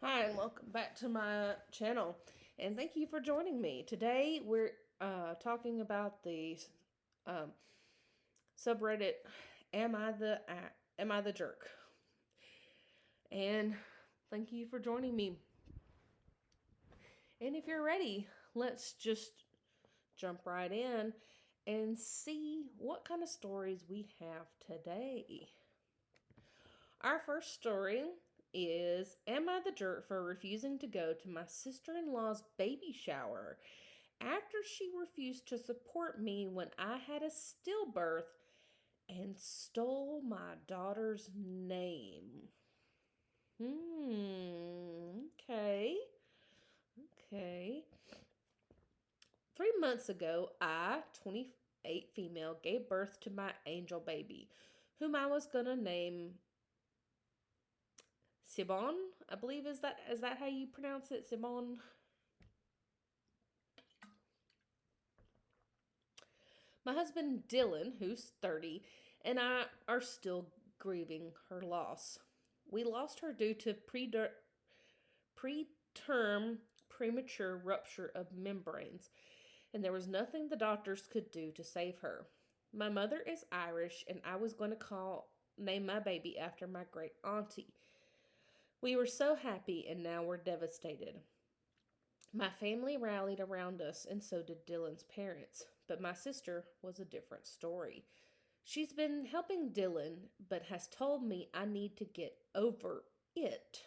Hi, and welcome back to my channel, and thank you for joining me. Today we're talking about the um, subreddit Am I the Jerk? And thank you for joining me. And if you're ready, let's just jump right in and see what kind of stories we have today. Our first story is Am I the Jerk for refusing to go to my sister in law's baby shower after she refused to support me when I had a stillbirth and stole my daughter's name? Okay. Okay. 3 months ago, I, 28 female, gave birth to my angel baby, whom I was gonna name Sibon. I believe is that how you pronounce it, Sibon? My husband Dylan, who's 30, and I are still grieving her loss. We lost her due to preterm premature rupture of membranes, and there was nothing the doctors could do to save her. My mother is Irish, and I was going to name my baby after my great auntie. We were so happy, and now we're devastated. My family rallied around us, and so did Dylan's parents. But my sister was a different story. She's been helping Dylan, but has told me I need to get over it.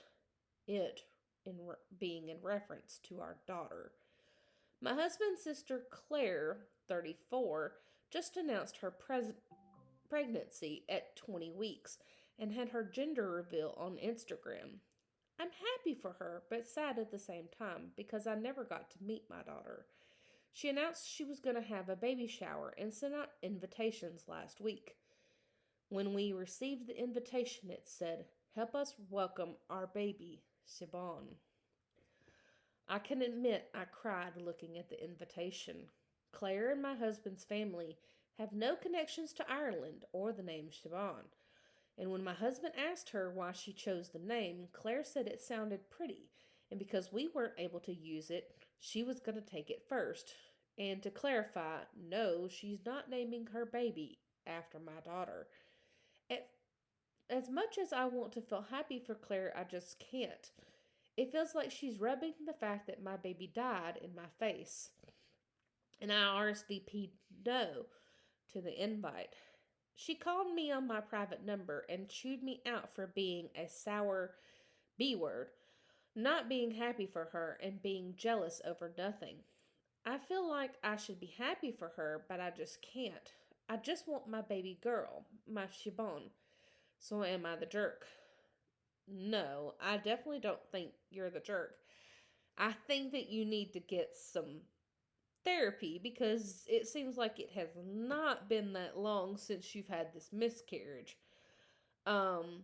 It being in reference to our daughter. My husband's sister, Claire, 34, just announced her pregnancy at 20 weeks and had her gender reveal on Instagram. I'm happy for her, but sad at the same time because I never got to meet my daughter. She announced she was going to have a baby shower and sent out invitations last week. When we received the invitation, it said, Help us welcome our baby, Siobhan. I can admit I cried looking at the invitation. Claire and my husband's family have no connections to Ireland or the name Siobhan. And when my husband asked her why she chose the name, Claire said it sounded pretty, and because we weren't able to use it, she was going to take it first. And to clarify, no, she's not naming her baby after my daughter. At, as much as I want to feel happy for Claire, I just can't. It feels like she's rubbing the fact that my baby died in my face. And I RSVP'd no to the invite. She called me on my private number and chewed me out for being a sour B word, not being happy for her, and being jealous over nothing. I feel like I should be happy for her, but I just can't. I just want my baby girl, my Shibon. So am I the jerk? No, I definitely don't think you're the jerk. I think that you need to get some therapy because it seems like it has not been that long since you've had this miscarriage. Um,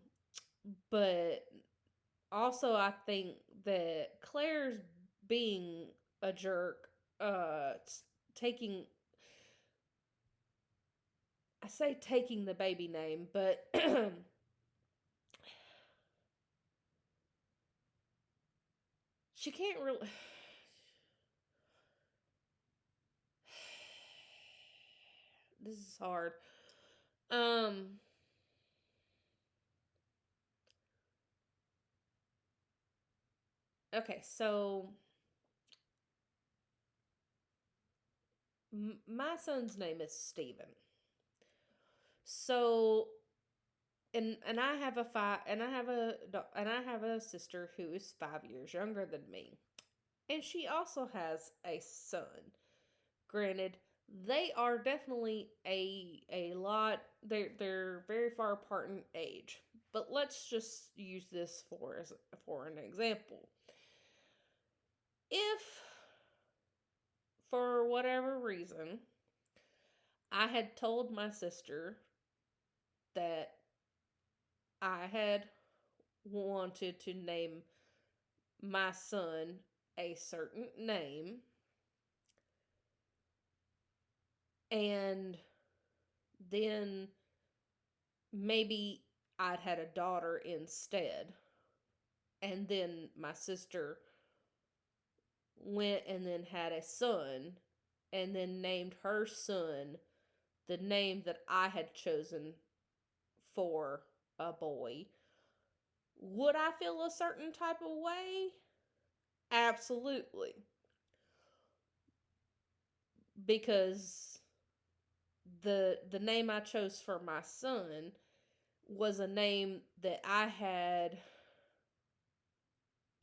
but also I think that Claire's being a jerk, taking I say taking the baby name, but she can't really. This is hard. Um, okay, so my son's name is Steven. So and I have a sister who is 5 years younger than me, and she also has a son. Granted, they are definitely a lot. They're very far apart in age, but let's just use this for an example. If for whatever reason I had told my sister that I had wanted to name my son a certain name, and then maybe I'd had a daughter instead, And then my sister went and then had a son and then named her son the name that I had chosen for a boy. Would I feel a certain type of way? Absolutely. Because the name I chose for my son was a name that I had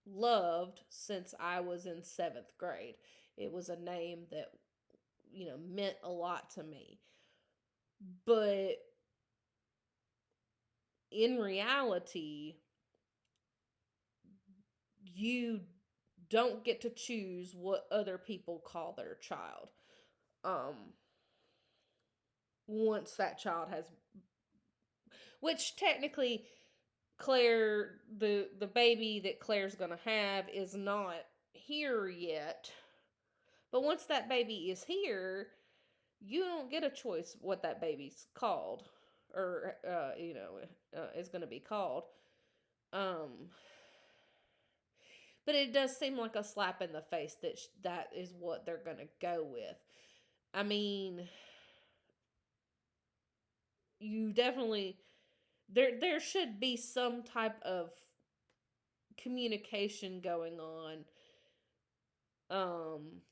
loved since I was in 7th grade. It was a name that, meant a lot to me. But in reality, you don't get to choose what other people call their child. Um, Once that child has, which technically Claire, the baby that Claire's gonna have is not here yet. But once that baby is here, you don't get a choice what that baby's called, or is going to be called. Um, but it does seem like a slap in the face that that is what they're going to go with. I mean, you definitely there should be some type of communication going on, um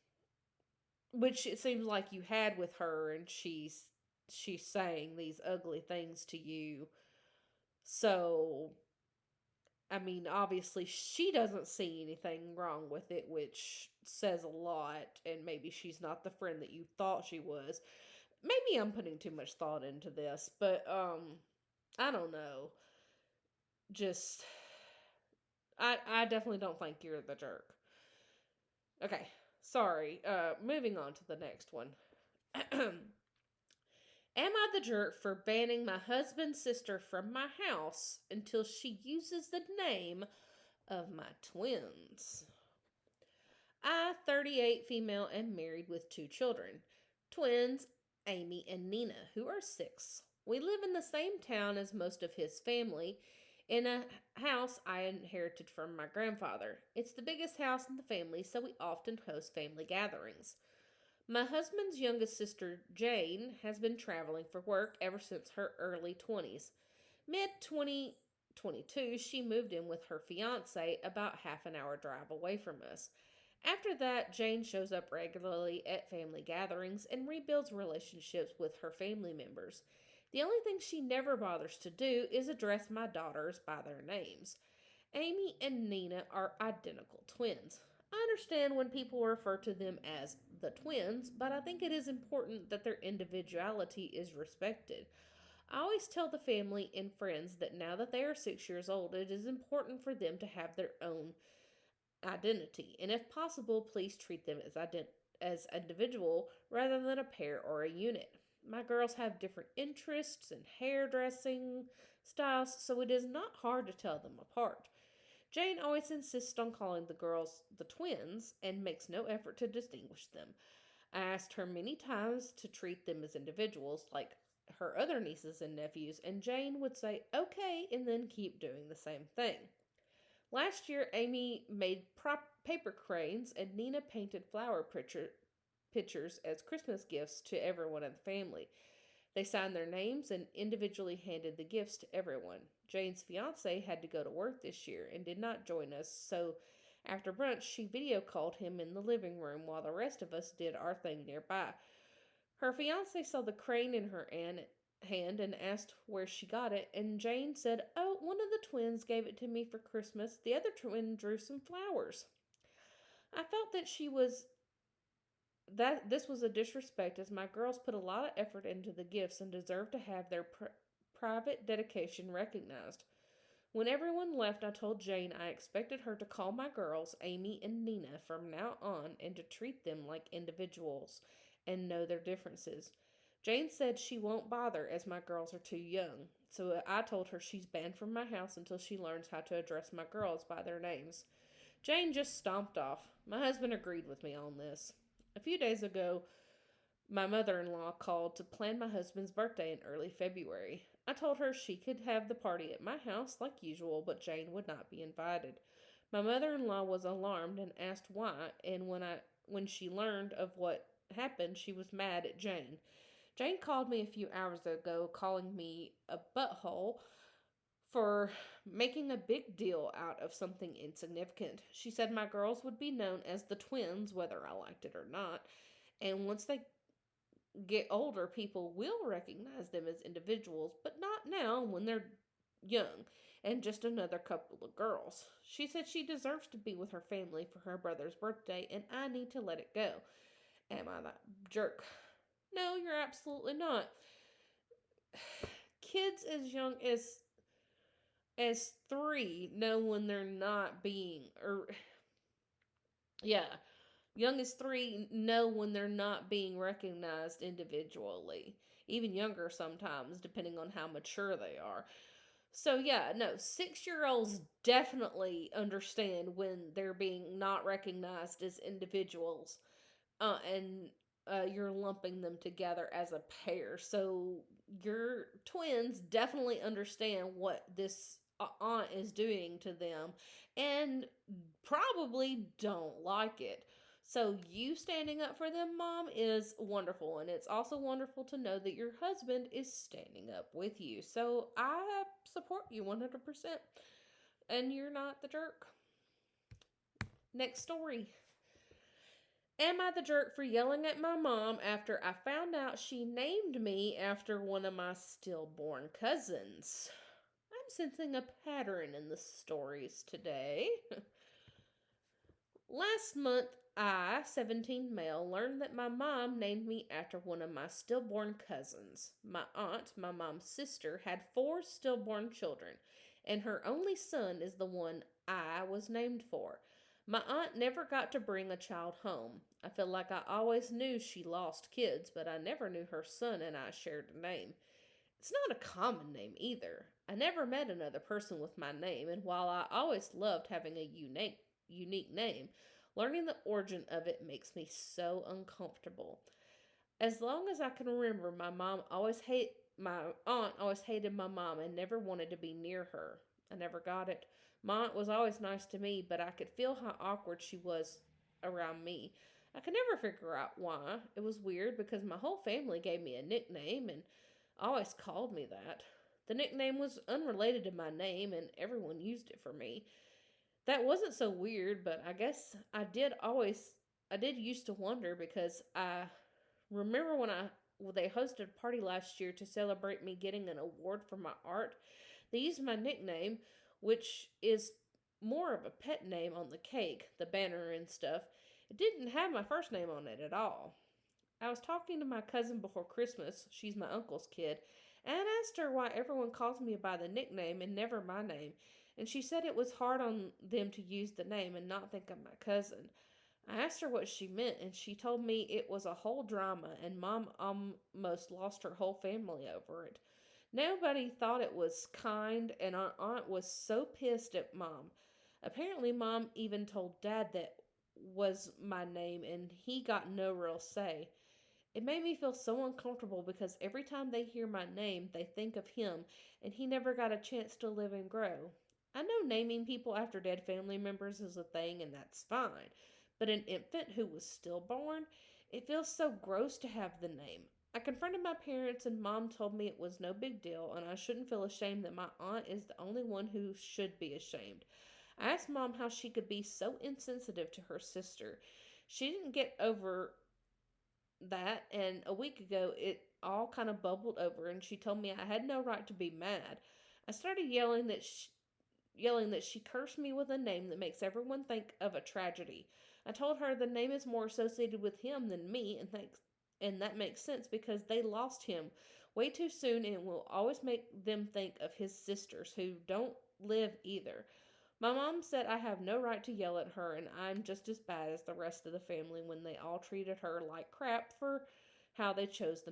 which it seems like you had with her, and she's saying these ugly things to you. So I mean, obviously, she doesn't see anything wrong with it, which says a lot, and maybe she's not the friend that you thought she was. Maybe I'm putting too much thought into this, but I don't know. Just I definitely don't think you're the jerk. Okay, sorry. Moving on to the next one. Am I the jerk for banning my husband's sister from my house until she uses the name of my twins? I, 38, female, and married with 2 children. Twins, Amy and Nina, who are 6. We live in the same town as most of his family, in a house I inherited from my grandfather. It's the biggest house in the family, so we often host family gatherings. My husband's youngest sister, Jane, has been traveling for work ever since her early 20s. Mid 2022, she moved in with her fiance about half an hour drive away from us. After that, Jane shows up regularly at family gatherings and rebuilds relationships with her family members. The only thing she never bothers to do is address my daughters by their names. Amy and Nina are identical twins. I understand when people refer to them as the twins, but I think it is important that their individuality is respected. I always tell the family and friends that now that they are 6 years old, it is important for them to have their own identity, and if possible, please treat them as individual rather than a pair or a unit. My girls have different interests and hairdressing styles, so it is not hard to tell them apart. Jane always insists on calling the girls the twins and makes no effort to distinguish them. I asked her many times to treat them as individuals, like her other nieces and nephews, and Jane would say, okay, and then keep doing the same thing. Last year, Amy made paper cranes and Nina painted flower pictures as Christmas gifts to everyone in the family. They signed their names and individually handed the gifts to everyone. Jane's fiance had to go to work this year and did not join us, so after brunch, she video called him in the living room while the rest of us did our thing nearby. Her fiance saw the crane in her hand and asked where she got it, and Jane said, oh, one of the twins gave it to me for Christmas. The other twin drew some flowers. I felt that this was a disrespect, as my girls put a lot of effort into the gifts and deserve to have their private dedication recognized. When everyone left, I told Jane I expected her to call my girls, Amy and Nina, from now on and to treat them like individuals and know their differences. Jane said she won't bother as my girls are too young, so I told her she's banned from my house until she learns how to address my girls by their names. Jane just stomped off. My husband agreed with me on this. A few days ago, my mother in law called to plan my husband's birthday in early February. I told her she could have the party at my house like usual, but Jane would not be invited. My mother-in-law was alarmed and asked why, and when she learned of what happened, she was mad at Jane. Jane called me a few hours ago, calling me a butthole for making a big deal out of something insignificant. She said my girls would be known as the twins, whether I liked it or not, and once they get older, people will recognize them as individuals, but not now when they're young and just another couple of girls. She said she deserves to be with her family for her brother's birthday, and I need to let it go. Am I that jerk? No, you're absolutely not. Kids as young as 3 know when they're not being, or yeah, young as 3 know when they're not being recognized individually. Even younger sometimes, depending on how mature they are. So yeah, no, 6-year olds definitely understand when they're being not recognized as individuals, and you're lumping them together as a pair. So your twins definitely understand what this aunt is doing to them, and probably don't like it. So you standing up for them, mom, is wonderful, and it's also wonderful to know that your husband is standing up with you. So I support you 100%, and you're not the jerk. Next story. Am I the jerk for yelling at my mom after I found out she named me after one of my stillborn cousins? I'm sensing a pattern in the stories today. Last month, I, 17 male, learned that my mom named me after one of my stillborn cousins. My aunt, my mom's sister, had 4 stillborn children, and her only son is the one I was named for. My aunt never got to bring a child home. I feel like I always knew she lost kids, but I never knew her son and I shared a name. It's not a common name either. I never met another person with my name, and while I always loved having a unique name, learning the origin of it makes me so uncomfortable. As long as I can remember, my aunt always hated my mom and never wanted to be near her. I never got it. My aunt was always nice to me, but I could feel how awkward she was around me. I could never figure out why. It was weird because my whole family gave me a nickname and always called me that. The nickname was unrelated to my name and everyone used it for me. That wasn't so weird, but I guess I did used to wonder because I remember when they hosted a party last year to celebrate me getting an award for my art. They used my nickname, which is more of a pet name on the cake, the banner and stuff. It didn't have my first name on it at all. I was talking to my cousin before Christmas, she's my uncle's kid, and I asked her why everyone calls me by the nickname and never my name. And she said it was hard on them to use the name and not think of my cousin. I asked her what she meant, and she told me it was a whole drama, and mom almost lost her whole family over it. Nobody thought it was kind, and our aunt was so pissed at mom. Apparently, mom even told dad that was my name, and he got no real say. It made me feel so uncomfortable because every time they hear my name, they think of him, and he never got a chance to live and grow. I know naming people after dead family members is a thing, and that's fine, but an infant who was stillborn, it feels so gross to have the name. I confronted my parents, and mom told me it was no big deal, and I shouldn't feel ashamed that my aunt is the only one who should be ashamed. I asked mom how she could be so insensitive to her sister. She didn't get over that, and a week ago it all kind of bubbled over, and she told me I had no right to be mad. I started yelling that she cursed me with a name that makes everyone think of a tragedy. I told her the name is more associated with him than me, and that makes sense because they lost him way too soon, and it will always make them think of his sisters who don't live either. My mom said I have no right to yell at her, and I'm just as bad as the rest of the family when they all treated her like crap for how they chose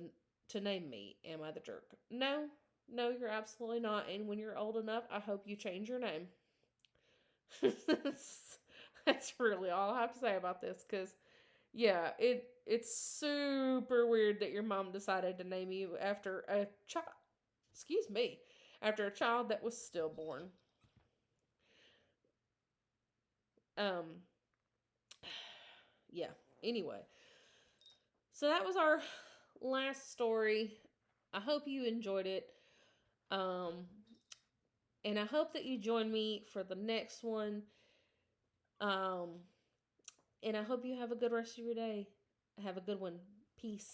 to name me. Am I the jerk? No, no, you're absolutely not. And when you're old enough, I hope you change your name. That's really all I have to say about this. Because yeah, it's super weird that your mom decided to name you after a child. Excuse me, after a child that was stillborn. Um, yeah. Anyway, so that was our last story. I hope you enjoyed it. Um, and I hope that you join me for the next one. Um, and I hope you have a good rest of your day. Have a good one. Peace.